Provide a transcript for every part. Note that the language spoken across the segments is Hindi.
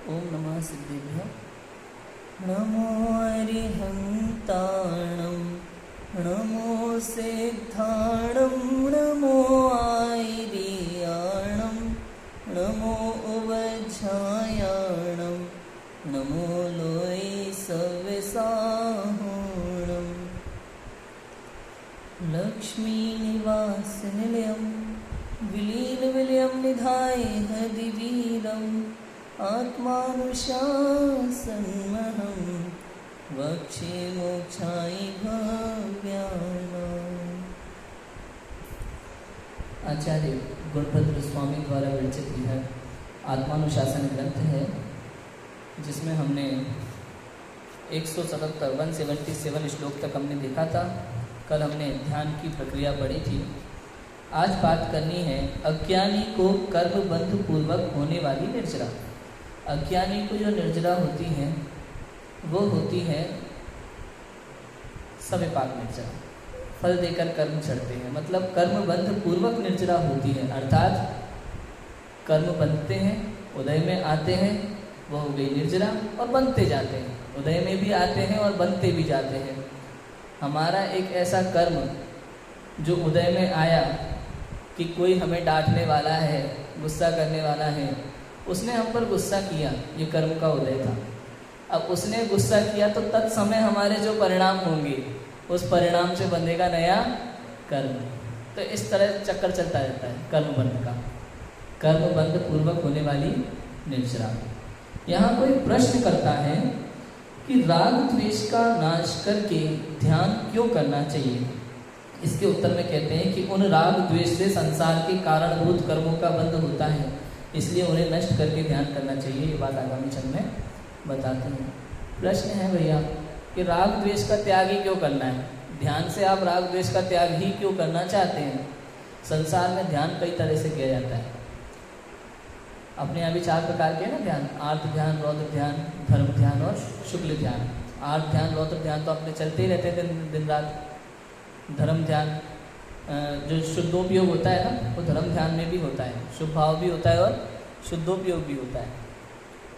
ओम नमः सिद्धेभ्यः। नमो अरिहन्ताणं नमो सिद्धाणं नमो आयर्याणं नमो उवज्झायाणं नमो लोय सविसाहुणं लक्ष्मीनिवासनिलयं विलीनविलयं निधाय हदिवीरम् आत्मानुशासनमहं वक्षे मोक्षाय भव्यानाम्। आचार्य गुणभद्र स्वामी द्वारा विरचित यह आत्मानुशासन ग्रंथ है, जिसमें हमने 177 श्लोक तक हमने देखा था। कल हमने ध्यान की प्रक्रिया पढ़ी थी। आज बात करनी है अज्ञानी को कर्म बंध पूर्वक होने वाली निर्जरा। अज्ञानी को जो निर्जरा होती है वो होती है सविपाक निर्जरा, फल देकर कर्म चढ़ते हैं, मतलब कर्म बंध पूर्वक निर्जरा होती है। अर्थात कर्म बनते हैं, उदय में आते हैं, वो हो गई निर्जरा, और बनते जाते हैं, उदय में भी आते हैं और बनते भी जाते हैं। हमारा एक ऐसा कर्म जो उदय में आया कि कोई हमें डांटने वाला है, गुस्सा करने वाला है, उसने हम पर गुस्सा किया, ये कर्म का उदय था। अब उसने गुस्सा किया तो तत्समय हमारे जो परिणाम होंगे उस परिणाम से बंधेगा नया कर्म। तो इस तरह चक्कर चलता रहता है कर्म बंध का, कर्म बंध पूर्वक होने वाली निर्जरा। यहाँ कोई प्रश्न करता है कि राग द्वेष का नाश करके ध्यान क्यों करना चाहिए। इसके उत्तर में कहते हैं कि उन राग द्वेष से संसार के कारणभूत कर्मों का बंध होता है, इसलिए उन्हें नष्ट करके ध्यान करना चाहिए। ये बात आगामी चरण में बताते हैं। प्रश्न है भैया कि राग द्वेष का त्याग ही क्यों करना है, ध्यान से आप राग द्वेष का त्याग ही क्यों करना चाहते हैं। संसार में ध्यान कई तरह से किया जाता है। अपने यहाँ भी 4 प्रकार के हैं ना ध्यान, आर्त ध्यान, रौद्र ध्यान, धर्म ध्यान और शुक्ल ध्यान। आर्त ध्यान, रौद्र ध्यान तो अपने चलते ही रहते हैं दिन रात। धर्म ध्यान जो शुद्धोपयोग होता है ना, वो धर्म ध्यान में भी होता है, शुभ भाव भी होता है और शुद्धोपयोग भी होता है।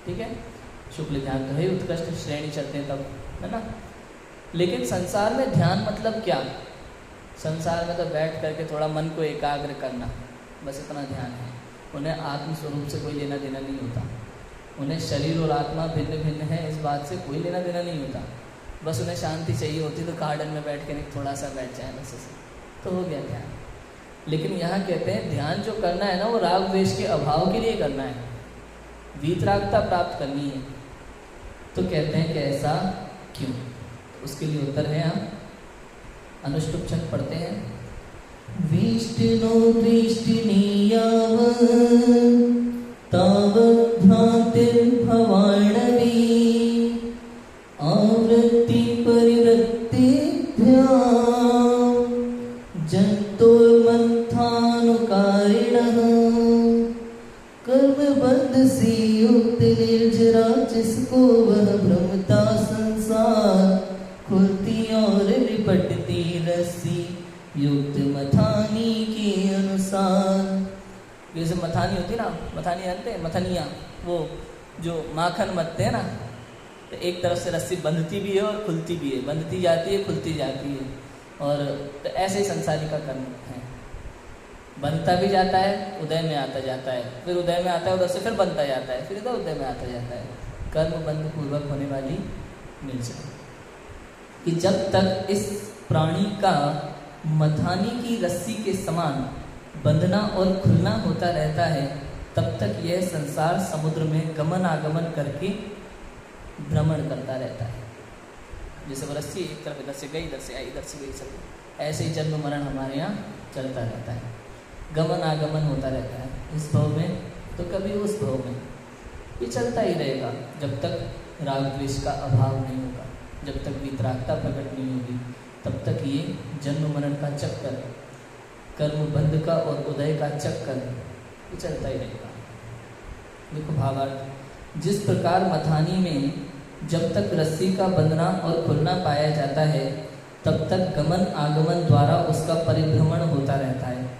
ठीक है, शुक्ल ध्यान तो है, उत्कृष्ट श्रेणी चलते हैं तब, है ना। लेकिन संसार में ध्यान मतलब क्या। संसार में तो बैठ करके थोड़ा मन को एकाग्र करना, बस इतना ध्यान है। उन्हें आत्म स्वरूप से कोई लेना देना नहीं होता। उन्हें शरीर और आत्मा भिन्न भिन्न है इस बात से कोई लेना देना नहीं होता। बस उन्हें शांति चाहिए होती तो गार्डन में बैठ के थोड़ा सा बैठ जाए, बस ऐसे तो हो गया ध्यान। लेकिन यहाँ कहते हैं ध्यान जो करना है ना, वो राग द्वेष के अभाव के लिए करना है, वीतरागता प्राप्त करनी है। तो कहते हैं कि ऐसा क्यों। तो उसके लिए उत्तर है, हम अनुष्टुप छंद पढ़ते हैं। विष्णु दृष्टिनीयाव तावद्भ्रान्तिर्भवाणवी आवृत्ति परिवृत्तिभ्यां जन्तोर्मन्थानुकारिणः कर्मबंध से युक्त निर्जरा, जिसको वह भ्रमता संसार खुलती और लिपटती रस्सी युक्त मथानी के अनुसार। जैसे मथानी होती ना, मथानी जानते हैं, मथनिया, वो जो माखन मथते हैं ना, तो एक तरफ से रस्सी बंधती भी है और खुलती भी है, बंधती जाती है, खुलती जाती है। और तो ऐसे ही संसारी का कर्म है, बनता भी जाता है, उदय में आता जाता है, फिर उदय में आता है, उधर से फिर बनता जाता है, फिर इधर उदय में आता जाता है। कर्म बंध पूर्वक होने वाली निर्जरा कि जब तक इस प्राणी का मथानी की रस्सी के समान बंधना और खुलना होता रहता है, तब तक यह संसार समुद्र में गमन आगमन करके भ्रमण करता रहता है। जैसे वो रस्सी एक तरफ इधर से गई, इधर से आई, इधर से गई, सब ऐसे ही जन्म मरण हमारे यहाँ चलता रहता है, गमन आगमन होता रहता है। इस भाव में तो कभी उस भाव में, ये चलता ही रहेगा जब तक राग द्वेष का अभाव नहीं होगा, जब तक वितरागता प्रकट नहीं होगी, तब तक ये जन्म मरण का चक्कर, कर्म बंध का और उदय का चक्कर ये चलता ही रहेगा। देखो भावार्थ, जिस प्रकार मथानी में जब तक रस्सी का बंधना और खुलना पाया जाता है, तब तक गमन आगमन द्वारा उसका परिभ्रमण होता रहता है,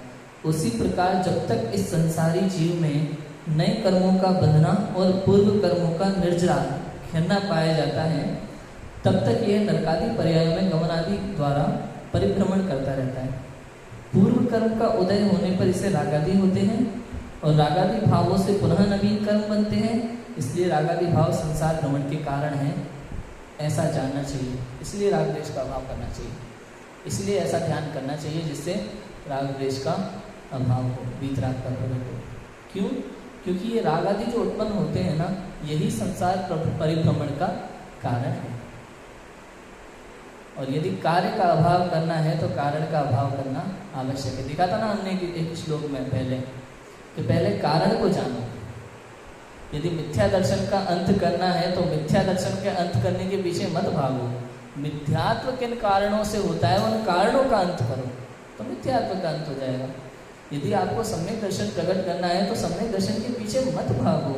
उसी प्रकार जब तक इस संसारी जीव में नए कर्मों का बंधना और पूर्व कर्मों का निर्जरा खिलना पाया जाता है, तब तक यह नरकादि पर्यायों में गमनादि द्वारा परिभ्रमण करता रहता है। पूर्व कर्म का उदय होने पर इसे रागादि होते हैं और रागादि भावों से पुनः नवीन कर्म बनते हैं, इसलिए रागादि भाव संसार भ्रमण के कारण है, ऐसा जानना चाहिए। इसलिए राग द्वेष का अभाव करना चाहिए, इसलिए ऐसा ध्यान करना चाहिए जिससे राग द्वेष का अभाव हो, वीतराग का प्रकट हो। क्यों? क्योंकि ये राग आदि जो उत्पन्न होते हैं ना, यही संसार परिभ्रमण का कारण है। और यदि कार्य का अभाव करना है तो कारण का अभाव करना आवश्यक है। दिखा था ना हमने एक श्लोक में पहले कि पहले कारण को जानो। यदि मिथ्या दर्शन का अंत करना है तो मिथ्या दर्शन के अंत करने के पीछे मत भागो। मिथ्यात्व किन कारणों से होता है उन कारणों का अंत करो तो मिथ्यात्व का अंत हो जाएगा। यदि आपको सम्यक दर्शन प्रकट करना है तो सम्यक दर्शन के पीछे मत भागो,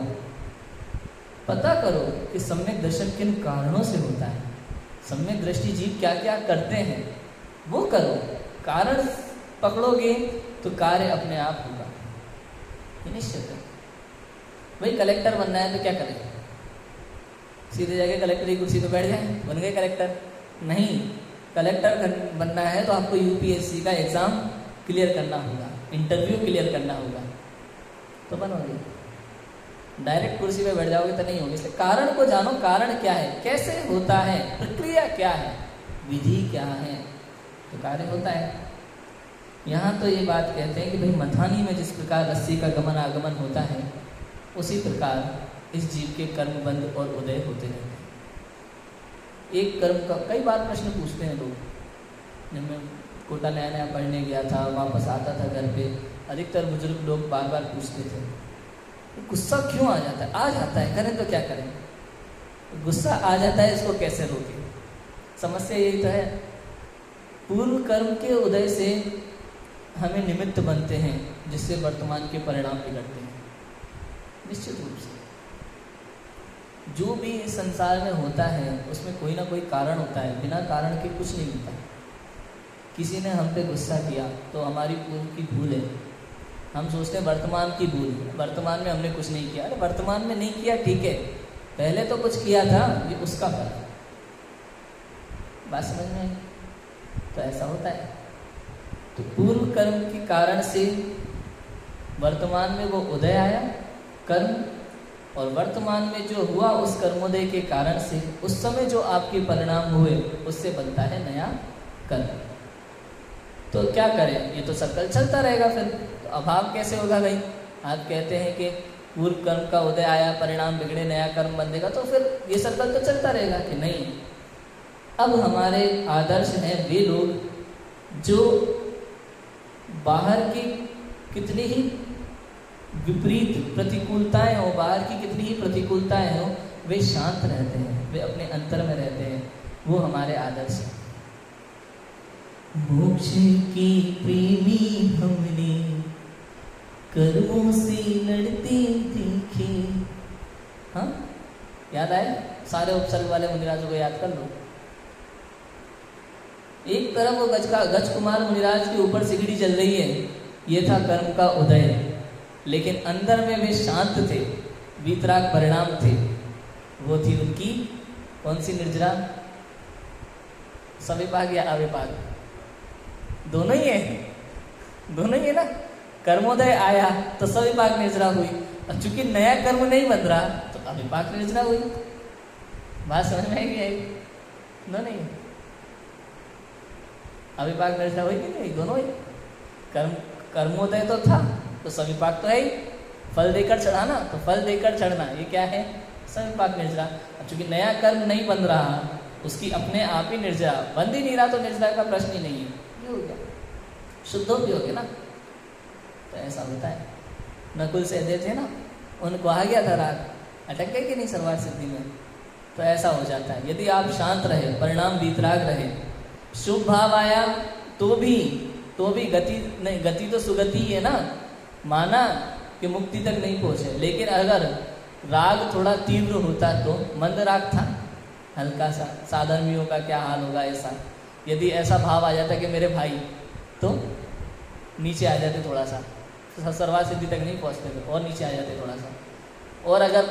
पता करो कि सम्यक दर्शन किन कारणों से होता है। सम्यक दृष्टि जीव क्या क्या करते हैं वो करो, कारण पकड़ोगे तो कार्य अपने आप होगा, ये निश्चित है। भाई कलेक्टर बनना है तो क्या करें? सीधे जाके कलेक्टर की कुर्सी पे बैठ जाए, बन गए कलेक्टर? नहीं, कलेक्टर बनना है तो आपको यूपीएससी का एग्जाम क्लियर करना होगा, इंटरव्यू क्लियर करना होगा तो बनोगे। डायरेक्ट कुर्सी पे बैठ जाओगे तो नहीं होगी। इसलिए कारण को जानो, कारण क्या है, कैसे होता है, प्रक्रिया क्या है, विधि क्या है, तो कार्य होता है। यहाँ तो ये बात कहते हैं कि भाई मथानी में जिस प्रकार रस्सी का गमन आगमन होता है उसी प्रकार इस जीव के कर्म बंध और उदय होते रहते हैं। एक कर्म का कई बार प्रश्न पूछते हैं लोग। जब मैं कोटा नया नया पढ़ने गया था, वापस आता था घर पे, अधिकतर बुजुर्ग लोग बार बार पूछते थे गुस्सा क्यों आ जाता है? आ जाता है, करें तो क्या करें? गुस्सा आ जाता है, इसको कैसे रोकें? समस्या यही तो है, पूर्व कर्म के उदय से हमें निमित्त बनते हैं जिससे वर्तमान के परिणाम बिगड़ते हैं। निश्चित रूप से जो भी इस संसार में होता है उसमें कोई ना कोई कारण होता है, बिना कारण के कुछ नहीं होता। किसी ने हम पे गुस्सा किया तो हमारी पूर्व की भूल है, हम सोचते हैं वर्तमान की भूल, वर्तमान में हमने कुछ नहीं किया। अरे वर्तमान में नहीं किया ठीक है, पहले तो कुछ किया था, ये उसका फल है। बात समझ में? तो ऐसा होता है। तो पूर्व कर्म के कारण से वर्तमान में वो उदय आया कर्म, और वर्तमान में जो हुआ उस कर्मोदय के कारण से उस समय जो आपके परिणाम हुए उससे बनता है नया कर्म। तो क्या करें? ये तो सर्कल चलता रहेगा। फिर तो अभाव कैसे होगा भाई? आप कहते हैं कि पूर्व कर्म का उदय आया, परिणाम बिगड़े, नया कर्म बंधेगा, तो फिर ये सर्कल तो चलता रहेगा कि नहीं। अब हमारे आदर्श हैं वे लोग जो बाहर की कितनी ही विपरीत प्रतिकूलताएं हो, बाहर की कितनी ही प्रतिकूलताएं हो, वे शांत रहते हैं, वे अपने अंतर में रहते हैं, वो हमारे आदर्श हैं। मोक्ष की प्रेमी हमने कर्मों से लड़ते देखे। हाँ, याद आए? सारे उपसर्ग वाले मुनिराजों को याद कर लो। एक तरफ वो गज कुमार मुनिराज के ऊपर सिगड़ी चल रही है, ये था कर्म का उदय, लेकिन अंदर में वे शांत थे, वीतराग परिणाम थे। वो थी उनकी कौन सी निर्जरा? सविपाक या अविपाक? दोनों ही है, दोनों ही है ना। कर्मोदय आया तो सविपाक निर्जरा हुई, और चूंकि नया कर्म नहीं बन रहा तो अविपाक निर्जरा हुई। बात समझ में आएगी? दोनों ही अविपाक निर्जरा हुई कि नहीं? दोनों ही। कर्मोदय तो था तो सविपाक तो है ही, फल देकर चढ़ाना तो फल देकर चढ़ना, ये क्या है? सविपाक निर्जरा। अब चूंकि नया कर्म नहीं बन रहा, उसकी अपने आप ही निर्जरा, बन ही नहीं रहा, तो निर्जरा का प्रश्न ही नहीं है, ये हो गया, शुद्ध भी हो गया ना। तो ऐसा होता है। नकुल सहदेव थे ना, उनको आ गया था राग, अटक गए कि नहीं सर्वार्थ सिद्धि में? तो ऐसा हो जाता है। यदि आप शांत रहे, परिणाम वीतराग रहे, शुभ भाव आया तो भी गति नहीं, गति तो सुगति है ना, माना कि मुक्ति तक नहीं पहुंचे, लेकिन अगर राग थोड़ा तीव्र होता तो, मंद राग था हल्का सा, साधर्मियों का क्या हाल होगा ऐसा, यदि ऐसा भाव आ जाता कि मेरे भाई, तो नीचे आ जाते थोड़ा सा, सर्वा सिद्धि तक नहीं पहुँचते थे, और नीचे आ जाते थोड़ा सा। और अगर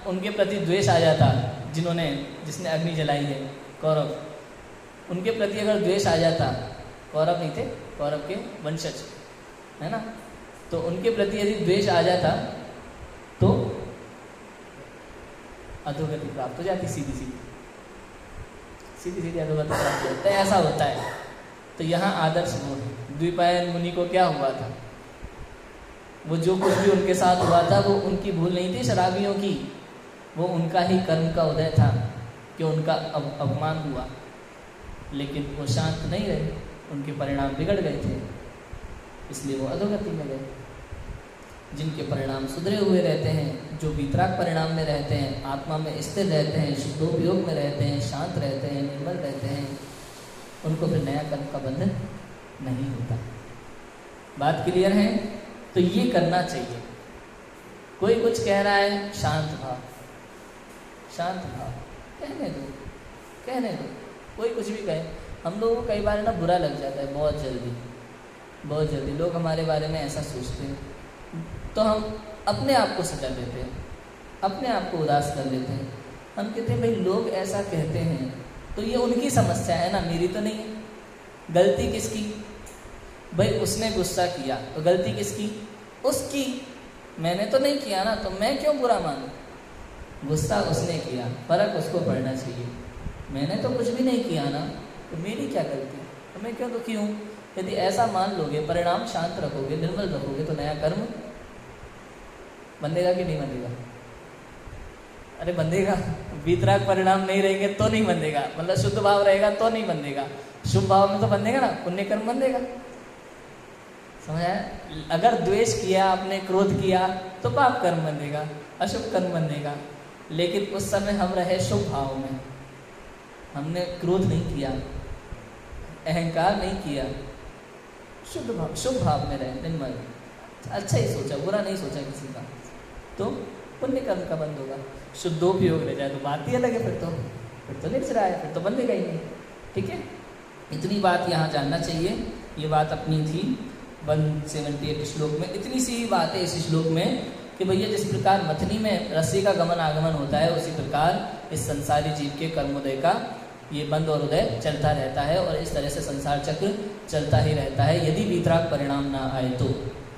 उनके प्रति द्वेष आ जाता, जिसने अग्नि जलाई है कौरव, उनके प्रति अगर द्वेष आ जाता, कौरव नहीं थे, कौरव के वंशज है ना, तो उनके प्रति यदि द्वेष आ जाता तो अधोगति प्राप्त हो जाती, सीधी सीधी अधोगति प्राप्त हो जाती है, ऐसा होता है। तो यहाँ आदर्श वो है। द्विपायन मुनि को क्या हुआ था, वो जो कुछ भी उनके साथ हुआ था वो उनकी भूल नहीं थी शराबियों की, वो उनका ही कर्म का उदय था कि उनका अपमान हुआ, लेकिन वो शांत नहीं रहे, उनके परिणाम बिगड़ गए थे, इसलिए वो अधोगति में गए। जिनके परिणाम सुधरे हुए रहते हैं, जो वितराग परिणाम में रहते हैं, आत्मा में स्थिर रहते हैं, शुद्धोपयोग में रहते हैं, शांत रहते हैं, निर्मल रहते हैं, उनको फिर नया कर्म का बंधन नहीं होता। बात क्लियर है? तो ये करना चाहिए। कोई कुछ कह रहा है, शांत भाव, कहने दो, कोई कुछ भी कहे। हम लोगों को कई बार ना बुरा लग जाता है, बहुत जल्दी लोग हमारे बारे में ऐसा सोचते हैं, तो हम अपने आप को सजा देते हैं, अपने आप को उदास कर लेते हैं। हम कहते हैं भाई लोग ऐसा कहते हैं तो ये उनकी समस्या है ना, मेरी तो नहीं है। गलती किसकी? भाई उसने गुस्सा किया तो गलती किसकी? उसकी। मैंने तो नहीं किया ना, तो मैं क्यों बुरा मानूं? गुस्सा उसने किया, फर्क उसको पड़ना चाहिए। मैंने तो कुछ भी नहीं किया ना, तो मेरी क्या गलती है, तो मैं क्यों दुखी हूँ? यदि ऐसा मान लोगे, परिणाम शांत रखोगे, निर्मल रखोगे, तो नया कर्म बंधेगा कि नहीं बंधेगा? अरे बंधेगा। वितराग परिणाम नहीं रहेंगे तो नहीं बंधेगा, मतलब शुद्ध भाव रहेगा तो नहीं बंधेगा, शुभ भाव में तो बंधेगा ना, पुण्य कर्म बंधेगा। समझ आया? अगर द्वेष किया आपने, क्रोध किया, तो पाप कर्म बंधेगा, अशुभ कर्म बंधेगा। लेकिन उस समय हम रहे शुभ भाव में, हमने क्रोध नहीं किया, अहंकार नहीं किया, शुभ भाव में रहे, निर्मल, अच्छा ही सोचा, बुरा नहीं सोचा किसी का, तो पुण्य कर्म का बंध होगा। शुद्धोपयोग रह जाए तो बात ही अलग है, फिर तो निर्जरा है, फिर तो बंधेगा ही नहीं। ठीक है, इतनी बात यहाँ जानना चाहिए। ये बात अपनी थी 178 श्लोक में। इतनी सी ही बात है इस श्लोक में कि भैया जिस प्रकार मथनी में रस्सी का गमन आगमन होता है, उसी प्रकार इस संसारी जीव के कर्मोदय का ये बंध और उदय चलता रहता है, और इस तरह से संसार चक्र चलता ही रहता है। यदि वितराग परिणाम ना आए तो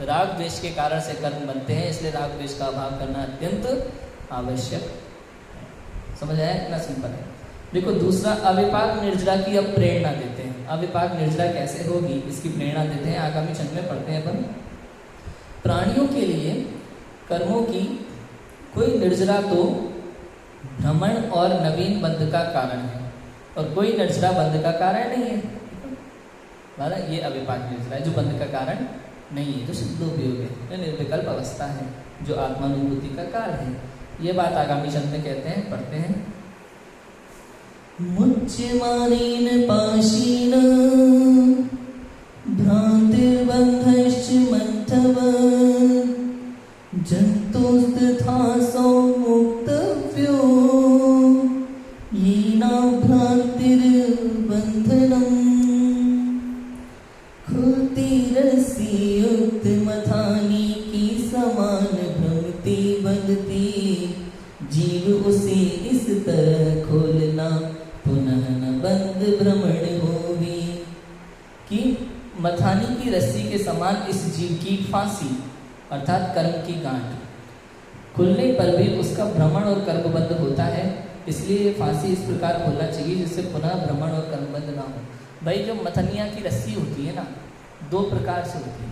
राग द्वेष के कारण से कर्म बनते हैं, इसलिए राग द्वेष का अभाव करना अत्यंत आवश्यक है। समझ आया? इतना सिंपल है। देखो दूसरा, अविपाक निर्जरा की अब प्रेरणा देते हैं। अविपाक निर्जरा कैसे होगी, इसकी प्रेरणा देते हैं, आगामी छंद में पढ़ते हैं अपन। प्राणियों के लिए कर्मों की कोई निर्जरा तो भ्रमण और नवीन बंध का कारण है, और कोई निर्जरा बंध का कारण नहीं है। मतलब ये अविपाक निर्जरा है जो बंध का कारण नहीं है, जो शुद्धोपयोग है, जो निर्विकल्प अवस्था है, जो आत्मानुभूति का काल है। ये बात आगामी शब्द में कहते हैं, पढ़ते हैं। मुच्यमानेन पाशीन भ्रांतिर्बन्धश्च मन्थव जन्तुस्तथा सौमुक्तव्यो येना भ्रांतिर्बन्धनम् खुतिरस्युक्त मथानी की समान भ्रमती बंधती जीव उसे इस तरह खोलना पुनः न बंद भ्रमण होगी। कि मथानी की रस्सी के समान इस जीव की फांसी अर्थात कर्म की गांठ खुलने पर भी उसका भ्रमण और कर्मबंध होता है, इसलिए ये फांसी इस प्रकार खोलना चाहिए जिससे पुनः भ्रमण और कर्मबंध ना हो। भाई जो मथनिया की रस्सी होती है ना, दो प्रकार से होती है।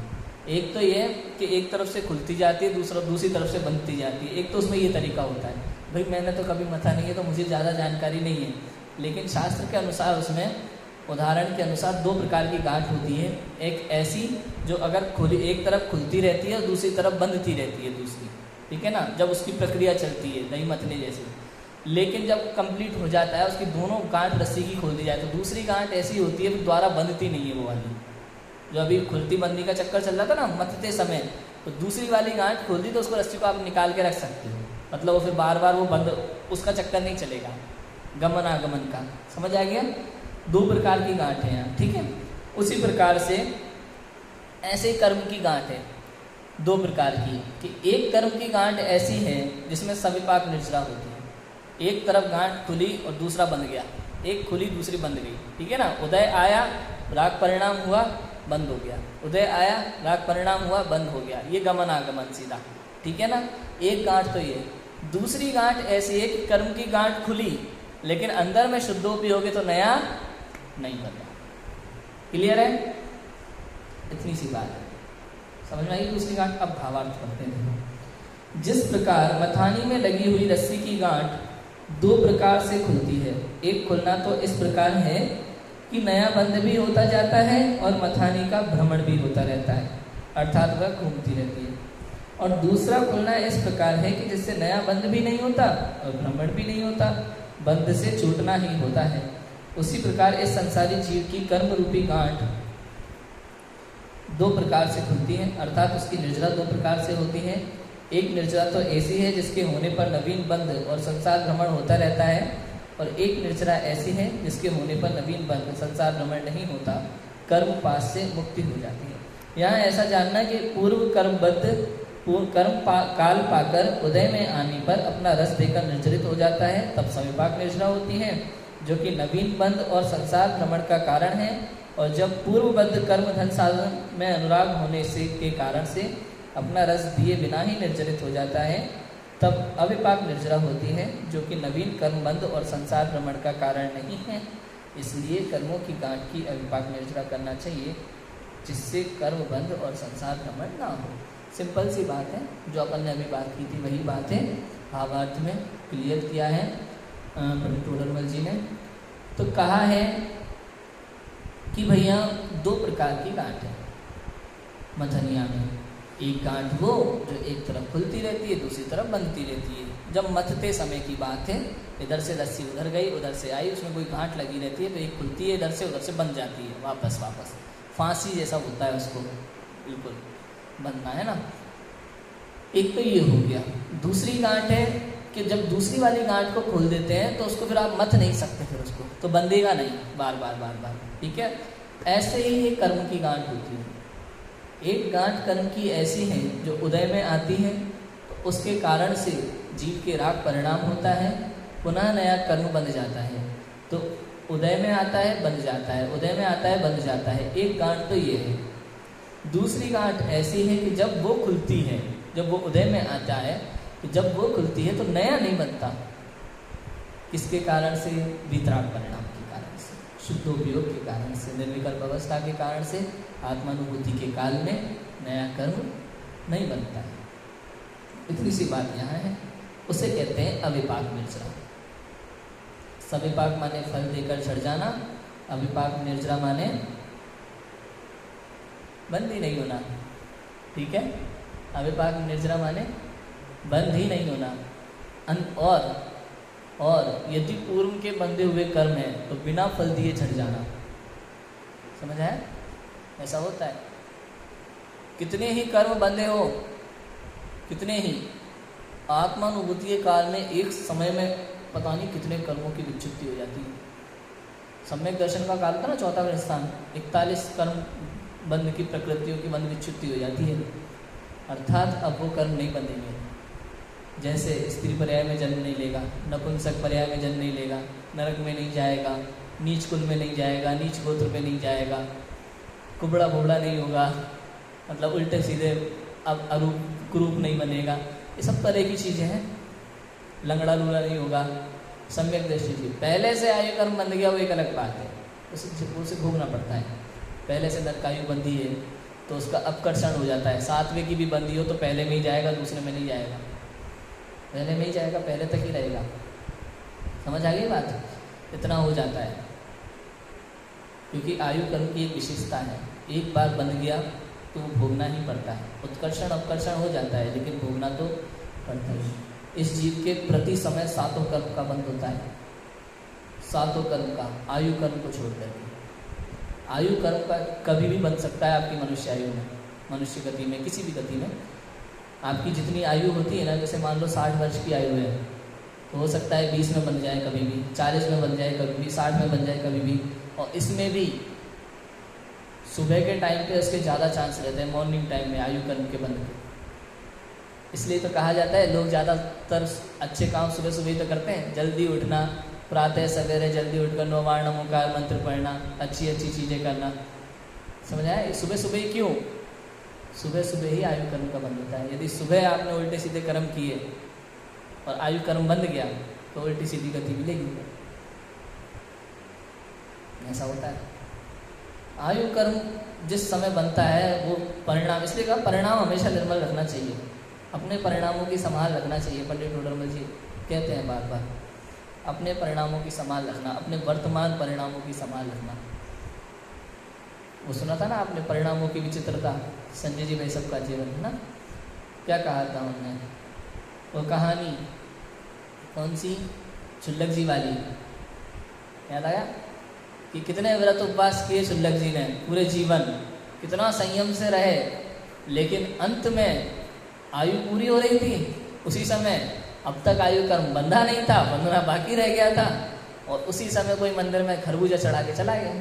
एक तो ये कि एक तरफ से खुलती जाती है, दूसरी तरफ से बंधती जाती है। एक तो उसमें ये तरीका होता है। भाई मैंने तो कभी मथा नहीं है तो मुझे ज़्यादा जानकारी नहीं है, लेकिन शास्त्र के अनुसार उसमें उदाहरण के अनुसार दो प्रकार की गांठ होती है। एक ऐसी जो अगर खुली एक तरफ खुलती रहती है और दूसरी तरफ बंधती रहती है दूसरी, ठीक है ना, जब उसकी प्रक्रिया चलती है दही मथने जैसी। लेकिन जब कंप्लीट हो जाता है, उसकी दोनों गांठ रस्सी की खोल दी जाए, तो दूसरी गांठ ऐसी होती है द्वारा बंधती नहीं है। वो वाली जो अभी खुलती बंदी का चक्कर चल रहा था ना मथते समय, तो दूसरी वाली गांठ खोल दी तो उसको रस्सी को आप निकाल के रख सकते हो, मतलब वो फिर बार बार वो बंद, उसका चक्कर नहीं चलेगा गमन आगमन का। समझ आ गया? दो प्रकार की गांठ है यहाँ, ठीक है। उसी प्रकार से ऐसे कर्म की गांठ है। दो प्रकार की, कि एक कर्म की गांठ ऐसी है जिसमें सविपाक निर्जरा होती है। एक तरफ गांठ खुली और दूसरा बंद गया, एक खुली दूसरी बंद गई, ठीक है ना। उदय आया, राग परिणाम हुआ, बंद हो गया, उदय आया, राग परिणाम हुआ, बंद हो गया, ये गमन आगमन सीधा, ठीक है ना। एक गांठ तो ये। दूसरी गांठ ऐसी है कि कर्म की गांठ खुली लेकिन अंदर में शुद्धोपी हो गए तो नया नहीं बना। क्लियर है? इतनी सी बात है, समझ में आई दूसरी गांठ। अब भावार्थ करते हैं। जिस प्रकार मथानी में लगी हुई रस्सी की गांठ दो प्रकार से खुलती है। एक खुलना तो इस प्रकार है कि नया बंद भी होता जाता है और मथानी का भ्रमण भी होता रहता है, अर्थात वह घूमती रहती है। और दूसरा खुलना इस प्रकार है कि जिससे नया बंद भी नहीं होता और भ्रमण भी नहीं होता, बंद से छूटना ही होता है। उसी प्रकार इस संसारी जीव की कर्म रूपी गांठ दो प्रकार से खुलती है, अर्थात उसकी निर्जरा दो प्रकार से होती है। एक निर्जरा तो ऐसी है जिसके होने पर नवीन बंध और संसार भ्रमण होता रहता है, और एक निर्जरा ऐसी है जिसके होने पर नवीन बंध संसार भ्रमण नहीं होता, कर्म पास से मुक्ति हो जाती है। यहाँ ऐसा जानना कि पूर्व कर्मबद्ध काल पाकर उदय में आने पर अपना रस देकर निर्जरित हो जाता है, तब सविपाक निर्जरा होती है, जो कि नवीन बंध और संसार भ्रमण का कारण है। और जब पूर्वबद्ध कर्म धन साधन में अनुराग होने से के कारण से अपना रस दिए बिना ही निर्जरित हो जाता है, तब अविपाक निर्जरा होती है, जो कि नवीन कर्म बंध और संसार भ्रमण का कारण नहीं है। इसलिए कर्मों की गांठ की अविपाक निर्जरा करना चाहिए, जिससे कर्म बंध और संसार भ्रमण ना हो। सिंपल सी बात है, जो अपन ने अभी बात की थी वही बात है, भावार्थ में क्लियर किया है टोडरमल जी ने। तो कहा है कि भैया दो प्रकार की गांठ है मथनिया में। एक गांठ वो जो एक तरफ खुलती रहती है, दूसरी तरफ बंधती रहती है। जब मथते समय की बात है, इधर से रस्सी उधर गई, उधर से आई, उसमें कोई गांठ लगी रहती है, तो एक खुलती है इधर से, उधर से बंध जाती है, वापस फांसी जैसा होता है, उसको बिल्कुल बंधना है ना। एक तो ये हो गया। दूसरी गांठ है कि जब दूसरी वाली गांठ को खोल देते हैं तो उसको फिर आप मथ नहीं सकते, फिर उसको तो बंधेगा नहीं बार बार, ठीक है। ऐसे ही ये कर्म की गांठ होती है। एक गांठ कर्म की ऐसी है जो उदय में आती है, तो उसके कारण से जीव के राग परिणाम होता है, पुनः नया कर्म बंध जाता है। तो उदय में आता है बंध जाता है, उदय में आता है बंध जाता है। एक गांठ तो ये है। दूसरी गांठ ऐसी है कि जब वो खुलती है, जब वो उदय में आता है, तो जब वो खुलती है तो नया नहीं बनता। किसके कारण से? वितराग परिणाम के कारण से, शुद्धोपयोग के कारण से, निर्विकल्प अवस्था के कारण से, आत्मानुभूति के काल में नया कर्म नहीं बनता है। इतनी सी बात यहाँ है। उसे कहते हैं अविपाक निर्जरा। सविपाक माने फल देकर छड़ जाना, अविपाक निर्जरा माने बंद ही नहीं होना, ठीक है। अविपाक निर्जरा माने बंद ही नहीं होना। और यदि पूर्व के बंधे हुए कर्म है तो बिना फल दिए छड़ जाना। समझ आया? ऐसा होता है। कितने ही कर्म बंधे हो, कितने ही, आत्मानुभूति के काल में एक समय में पता नहीं कितने कर्मों की विच्छुप्ति हो जाती है। सम्यक दर्शन का काल था ना, चौथा स्थान, 41 कर्म बंध की प्रकृतियों की बंध विच्छुप्ति हो जाती है। अर्थात अब वो कर्म नहीं बंधेंगे। जैसे स्त्री पर्याय में जन्म नहीं लेगा, नपुंसक पर्याय में जन्म नहीं लेगा, नरक में नहीं जाएगा, नीच कुल में नहीं जाएगा, नीच गोत्र में नहीं जाएगा, कुबड़ा भोबड़ा नहीं होगा, मतलब उल्टे सीधे अब अरूप कुरूप नहीं बनेगा। ये सब तरह की चीज़ें हैं। लंगड़ा लूला नहीं होगा, सम्यक दृष्टि थी। पहले से आयु कर्म बंध गया वो एक अलग बात है, उसे भोगना पड़ता है। पहले से नरकायु बंधी है तो उसका अपकर्षण हो जाता है। 7वें की भी बंधी हो तो पहले में ही जाएगा, दूसरे में नहीं जाएगा, पहले में ही जाएगा, पहले तक ही रहेगा। समझ आ गई बात? इतना हो जाता है, क्योंकि आयु कर्म की एक विशेषता है। एक बार बंध गया तो भोगना ही पड़ता है। उत्कर्षण अपकर्षण हो जाता है लेकिन भोगना तो पड़ता ही। इस जीव के प्रति समय 7 कर्म का बंध होता है, 7 कर्म का, आयु कर्म को छोड़ करके। आयु कर्म का कभी भी बन सकता है आपकी मनुष्य आयु में, मनुष्य गति में, किसी भी गति में। आपकी जितनी आयु होती है ना, जैसे मान लो 60 वर्ष की आयु है, तो हो सकता है 20 में बन जाए कभी भी, 40 में बन जाए कभी भी, 60 में बन जाए कभी भी। और इसमें भी सुबह के टाइम पे इसके ज़्यादा चांस रहते हैं, मॉर्निंग टाइम में आयु कर्म के बंध के। इसलिए तो कहा जाता है लोग ज़्यादातर अच्छे काम सुबह सुबह ही तो करते हैं। जल्दी उठना, प्रातः सवेरे जल्दी उठकर 9 बार नमोकार मंत्र पढ़ना, अच्छी अच्छी चीज़ें करना। समझ आया? सुबह सुबह ही क्यों? सुबह सुबह ही आयु कर्म का बंध होता है। यदि सुबह आपने उल्टे सीधे कर्म किए और आयु कर्म बंध गया तो उल्टी सीधी गति मिलेगी। ऐसा होता है। आयु कर्म जिस समय बनता है वो परिणाम, इसलिए कहा परिणाम हमेशा निर्मल रखना चाहिए, अपने परिणामों की संभाल रखना चाहिए। पंडित डोडरमल जी कहते हैं बार बार, अपने परिणामों की संभाल रखना, अपने वर्तमान परिणामों की संभाल रखना। वो सुना था ना आपने, परिणामों की विचित्रता, संजय जी भाई सबका जीवन है ना। क्या कहा था उन्होंने? वो कहानी कौन सी, शुल्लक जी वाली, याद आया? कि कितने व्रत उपवास किए शुल्लक जी ने पूरे जीवन, कितना संयम से रहे, लेकिन अंत में आयु पूरी हो रही थी, उसी समय अब तक आयु कर्म बंधा नहीं था, बंधना बाकी रह गया था, और उसी समय कोई मंदिर में खरबूजा चढ़ा के चला गया।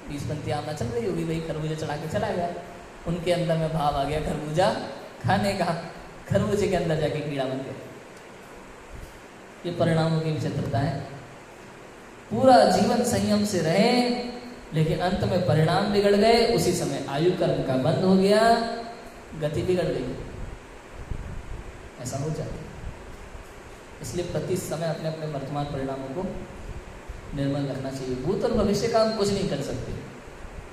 20 पंक्ति आमना चल रही होगी, भाई खरबूजा चढ़ा के चला गया। उनके अंदर में भाव आ गया खरबूजा खाने का, खरबूजे के अंदर जाके कीड़ा बन गया। ये परिणामों की विचित्रता है। पूरा जीवन संयम से रहे, लेकिन अंत में परिणाम बिगड़ गए, उसी समय आयु कर्म का बंद हो गया, गति बिगड़ गई। ऐसा हो जाता है। इसलिए प्रति समय अपने अपने वर्तमान परिणामों को निर्मल रखना चाहिए। भूत और भविष्य का हम कुछ नहीं कर सकते,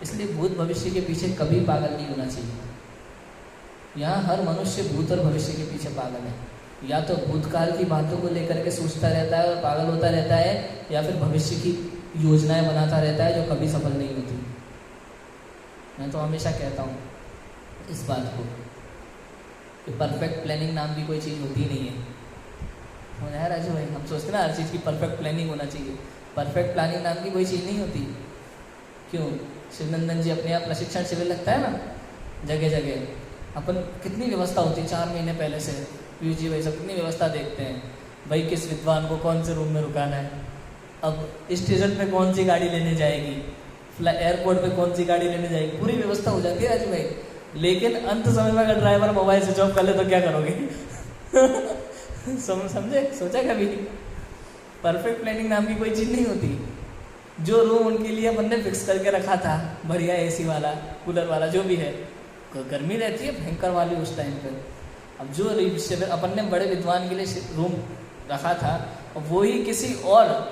इसलिए भूत भविष्य के पीछे कभी पागल नहीं होना चाहिए। यहाँ हर मनुष्य भूत और भविष्य के पीछे पागल है। या तो भूतकाल की बातों को लेकर के सोचता रहता है और पागल होता रहता है, या फिर भविष्य की योजनाएं बनाता रहता है जो कभी सफल नहीं होती। मैं तो हमेशा कहता हूँ इस बात को कि परफेक्ट प्लानिंग नाम की कोई चीज़ होती नहीं है। है राजू भाई, हम सोचते ना हर चीज़ की परफेक्ट प्लानिंग होना चाहिए। परफेक्ट प्लानिंग नाम की कोई चीज़ नहीं होती। क्यों? शिवनंदन जी अपने यहाँ प्रशिक्षण शिविर लगता है ना जगह जगह, अपन कितनी व्यवस्था होती है 4 महीने पहले से। पीयूष जी भाई सब कितनी व्यवस्था देखते हैं, भाई किस विद्वान को कौन से रूम में रुकाना है, अब स्टेशन पे कौन सी गाड़ी लेने जाएगी, एयरपोर्ट पे कौन सी गाड़ी लेने जाएगी, पूरी व्यवस्था हो जाती है राजू भाई। लेकिन अंत समय में अगर ड्राइवर मोबाइल स्विच ऑफ कर ले तो क्या करोगे? समझे? सोचा कभी? परफेक्ट प्लानिंग नाम की कोई चीज़ नहीं होती। जो रूम उनके लिए अपन ने फिक्स करके रखा था, बढ़िया एसी वाला, कूलर वाला, जो भी है, गर्मी रहती है भयंकर वाली उस टाइम पे। अब जो अपन ने बड़े विद्वान के लिए रूम रखा था, वो ही किसी और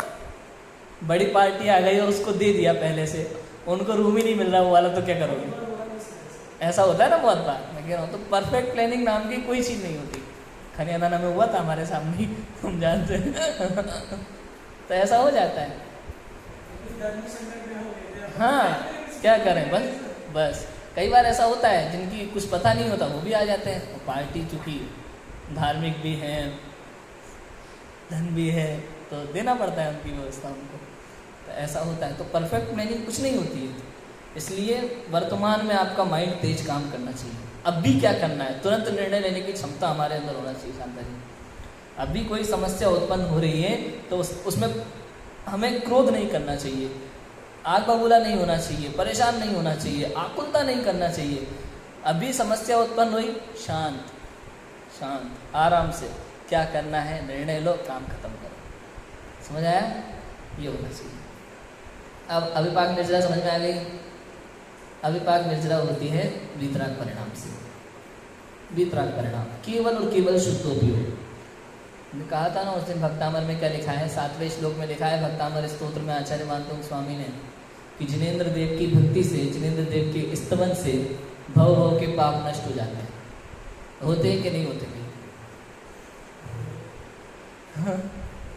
बड़ी पार्टी आ गई और उसको दे दिया पहले से, उनको रूम ही नहीं मिल रहा वो वाला, तो क्या करोगे? ऐसा होता है ना बहुत बार। मैं कह रहा हूँ तो परफेक्ट प्लानिंग नाम की कोई चीज़ नहीं होती। खनियादाना में हुआ था हमारे सामने ही, तुम जानते तो ऐसा हो जाता है। हाँ, क्या करें, बस कई बार ऐसा होता है जिनकी कुछ पता नहीं होता वो भी आ जाते हैं। तो पार्टी चूँकि धार्मिक भी है, धन भी है, तो देना पड़ता है उनकी व्यवस्था उनको, तो ऐसा होता है। तो परफेक्ट प्लानिंग कुछ नहीं होती है। इसलिए वर्तमान में आपका माइंड तेज काम करना चाहिए। अब भी क्या करना है, तुरंत निर्णय लेने की क्षमता हमारे अंदर होना चाहिए। शांता जी, अभी कोई समस्या उत्पन्न हो रही है तो उसमें हमें क्रोध नहीं करना चाहिए, आग बबूला नहीं होना चाहिए, परेशान नहीं होना चाहिए, आकुलता नहीं करना चाहिए। अभी समस्या उत्पन्न हुई, शांत शांत आराम से क्या करना है निर्णय लो, काम खत्म करो। समझ आया? ये होना चाहिए। अब अभिपाक निर्जरा समझ में आ गई? अभिपाक निर्जरा होती है वीतराग परिणाम से। वीतराग परिणाम केवल और केवल शुद्धोपयोग। कहा था ना उस दिन भक्तामर में क्या लिखा है, 7वें श्लोक में लिखा है भक्तामर स्तोत्र में आचार्य मानतों स्वामी ने कि जिनेंद्र देव की भक्ति से, जिनेंद्र देव के स्तवन से भव भव के पाप नष्ट हो जाते हैं। होते हैं कि नहीं होते?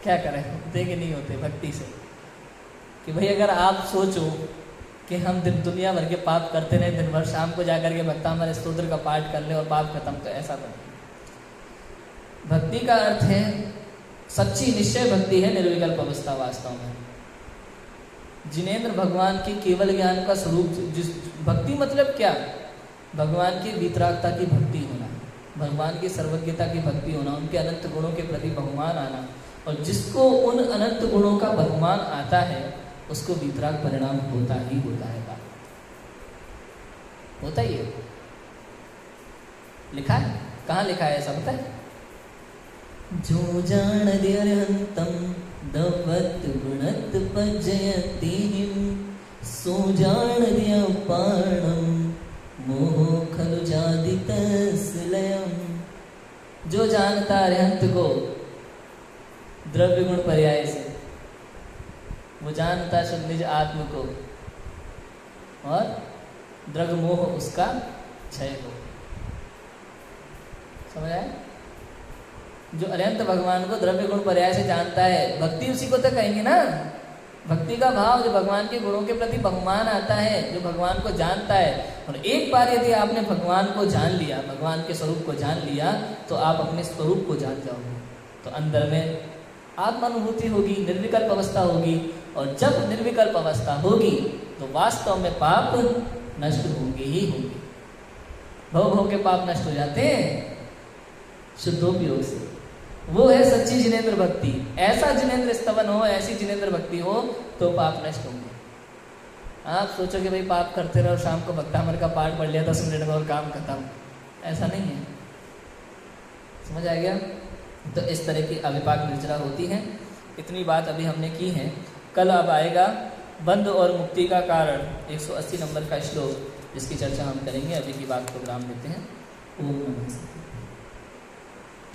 क्या करें, होते कि नहीं होते भक्ति से? कि भाई अगर आप सोचो कि हम दुनिया भर के पाप करते रहे, दिन भर शाम को जाकर के भक्तामर स्तोत्र का पाठ कर ले और पाप खत्म, तो ऐसा तो नहीं। भक्ति का अर्थ है सच्ची निश्चय भक्ति है, निर्विकल्प अवस्था वास्तव में। जिनेंद्र भगवान के केवल ज्ञान का स्वरूप, जिस भक्ति मतलब क्या? भगवान की वीतरागता की भक्ति होना, भगवान की सर्वज्ञता की भक्ति होना, उनके अनंत गुणों के प्रति बहुमान आना, और जिसको उन अनंत गुणों का बहुमान आता है उसको वीतराग परिणाम होता ही होता है। होता ही है। लिखा है, कहाँ लिखा है ऐसा पता है? जो जाणद्यर्हन्तं दवत् गुणत् पज्जयतिहिं सो जाणद्यपाणं मोहो खलु जादितस्लयम्। जो जानता अरिहंत को द्रव्य गुण पर्याय से, वो जानता शुद्ध निज आत्म को, और द्रव्य मोह उसका क्षय हो। समझ आया? जो अरिहंत भगवान को द्रव्य गुण पर्याय से जानता है, भक्ति उसी को तो कहेंगे ना। भक्ति का भाव जो भगवान के गुणों के प्रति बहुमान आता है, जो भगवान को जानता है। और एक बार यदि आपने भगवान को जान लिया, भगवान के स्वरूप को जान लिया, तो आप अपने स्वरूप को जान जाओगे। तो अंदर में आत्मानुभूति होगी, निर्विकल्प अवस्था होगी। और जब निर्विकल्प अवस्था होगी तो वास्तव में पाप नष्ट होंगे ही होंगे। भव भव के पाप नष्ट हो जाते हैं शुद्धोपयोग से। वो है सच्ची जिनेंद्र भक्ति। ऐसा जिनेंद्र स्तवन हो, ऐसी जिनेंद्र भक्ति हो तो पाप नष्ट होंगे। आप सोचोगे भाई पाप करते रहो, शाम को भक्तामर का पाठ पढ़ लिया 10 मिनट में और काम खत्म, ऐसा नहीं है। समझ आ गया? तो इस तरह की अविपाक निर्जरा होती है। इतनी बात अभी हमने की है। कल अब आएगा बंध और मुक्ति का कारण, 180 नंबर का श्लोक, जिसकी चर्चा हम करेंगे। अभी की बात को विराम देते हैं। ओम नमः।